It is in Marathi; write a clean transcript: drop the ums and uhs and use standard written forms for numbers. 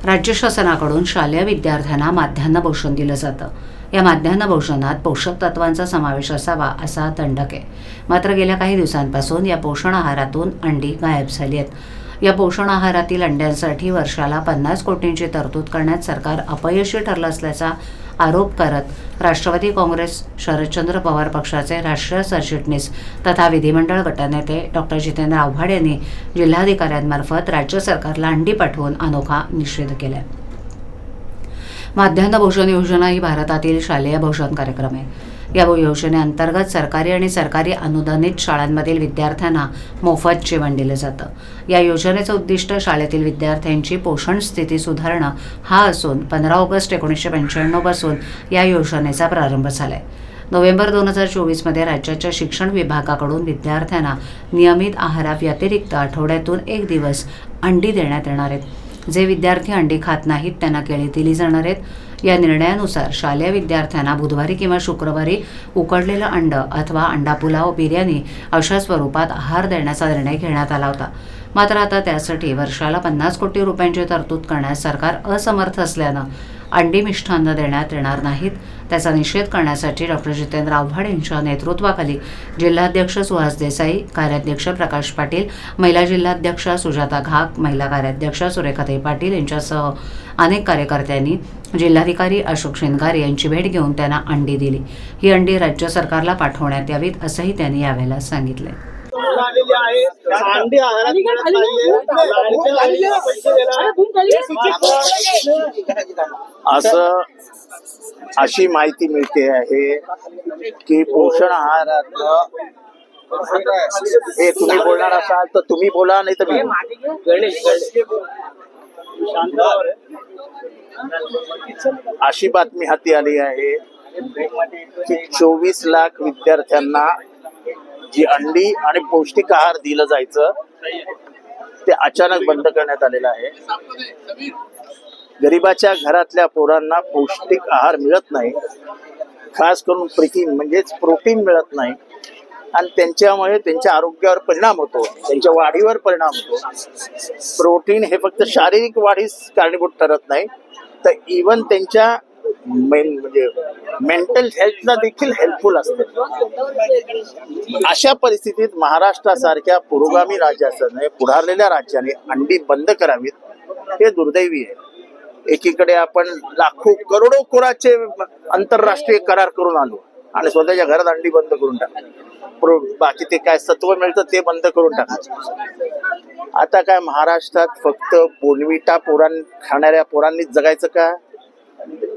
राज्य शासनाकडून शालेय विद्यार्थ्यांना माध्यान्ह भोजन दिलं जातं। या माध्यान्ह भोजनात पोषक तत्वांचा समावेश असावा असा दंडक आहे। मात्र गेल्या काही दिवसांपासून या पोषण आहारातून अंडी गायब झाली आहेत। या पोषण आहारातील अंड्यांसाठी वर्षाला 50 कोटींची तरतूद करण्यात सरकार अपयशी ठरलं असल्याचा आरोप करत राष्ट्रवादी काँग्रेस शरदचंद्र पवार पक्षाचे राष्ट्रीय सरचिटणीस तथा विधिमंडळ गटनेते डॉक्टर जितेंद्र आव्हाड यांनी जिल्हाधिकाऱ्यांमार्फत राज्य सरकारला अंडी पाठवून अनोखा निषेध केला। माध्यान्ह भोजन योजना ही भारतातील शालेय भोजन कार्यक्रम आहे। या योजनेअंतर्गत सरकारी आणि सरकारी अनुदानित शाळांमधील विद्यार्थ्यांना मोफत जेवण दिलं जातं। या योजनेचं उद्दिष्ट शाळेतील विद्यार्थ्यांची पोषण स्थिती सुधारणं हा असून 15 ऑगस्ट 1995 पासून या योजनेचा प्रारंभ झालाय। नोव्हेंबर 2024 मध्ये राज्याच्या शिक्षण विभागाकडून विद्यार्थ्यांना नियमित आहाराव्यतिरिक्त आठवड्यातून 1 दिवस अंडी देण्यात येणार आहेत। जे विद्यार्थी अंडी खात नाहीत त्यांना केळी दिली जाणार आहेत। या निर्णयानुसार शालेय विद्यार्थ्यांना बुधवारी किंवा शुक्रवारी उकडलेलं अंड अथवा अंडा पुलाव, बिर्याणी अशा स्वरूपात आहार देण्याचा निर्णय घेण्यात आला होता। मात्र आता त्यासाठी वर्षाला 50 कोटी रुपयांची तरतूद करण्यास सरकार असमर्थ असल्यानं अंडी मिष्टान्न देण्यात येणार नाहीत। त्याचा निषेध करण्यासाठी डॉक्टर जितेंद्र आव्हाड यांच्या नेतृत्वाखाली जिल्हाध्यक्ष सुहास देसाई, कार्याध्यक्ष प्रकाश पाटील, महिला जिल्हाध्यक्ष सुजाता घाग, महिला कार्याध्यक्ष सुरेखाताई पाटील यांच्यासह अनेक कार्यकर्त्यांनी जिल्हाधिकारी अशोक शिंदगारे यांची भेट घेऊन त्यांना अंडी दिली। ही अंडी राज्य सरकारला पाठवण्यात यावीत असंही त्यांनी यावेळेला सांगितले। अशी माहिती मिळते आहे की पोषण आहारात हे तुम्ही बोलणार असाल तर तुम्ही बोला, नाही तर मी। अशी बातमी हाती आली आहे की 24 लाख विद्यार्थ्यांना जी अंडी आणि पौष्टिक आहार दिलं जायचं ते अचानक बंद करण्यात आलेलं आहे। गरिबाच्या घरातल्या पोरांना पौष्टिक आहार मिळत नाही, खास करून प्रथिन म्हणजेच प्रोटीन मिळत नाही आणि त्यांच्यामुळे त्यांच्या आरोग्यावर परिणाम होतो, त्यांच्या वाढीवर परिणाम होतो। प्रोटीन हे फक्त शारीरिक वाढीस कारणीभूत ठरत नाही तर इवन त्यांच्या म्हणजे मेंटल हेल्थला देखील हेल्पफुल असते। अशा परिस्थितीत महाराष्ट्रासारख्या पुरोगामी राज्याने, पुढारलेल्या राज्याने अंडी बंद करावीत हे दुर्दैवी आहे। एकीकडे आपण लाखो करोडो कोराचे आंतरराष्ट्रीय करार करून आलो आणि स्वतःच्या घरात अंडी बंद करून टाकली। बाकी ते काय सत्व मिळतं ते बंद करून टाकायचं। आता काय महाराष्ट्रात फक्त बोनविटा खाणाऱ्या पोरांनीच जगायचं का?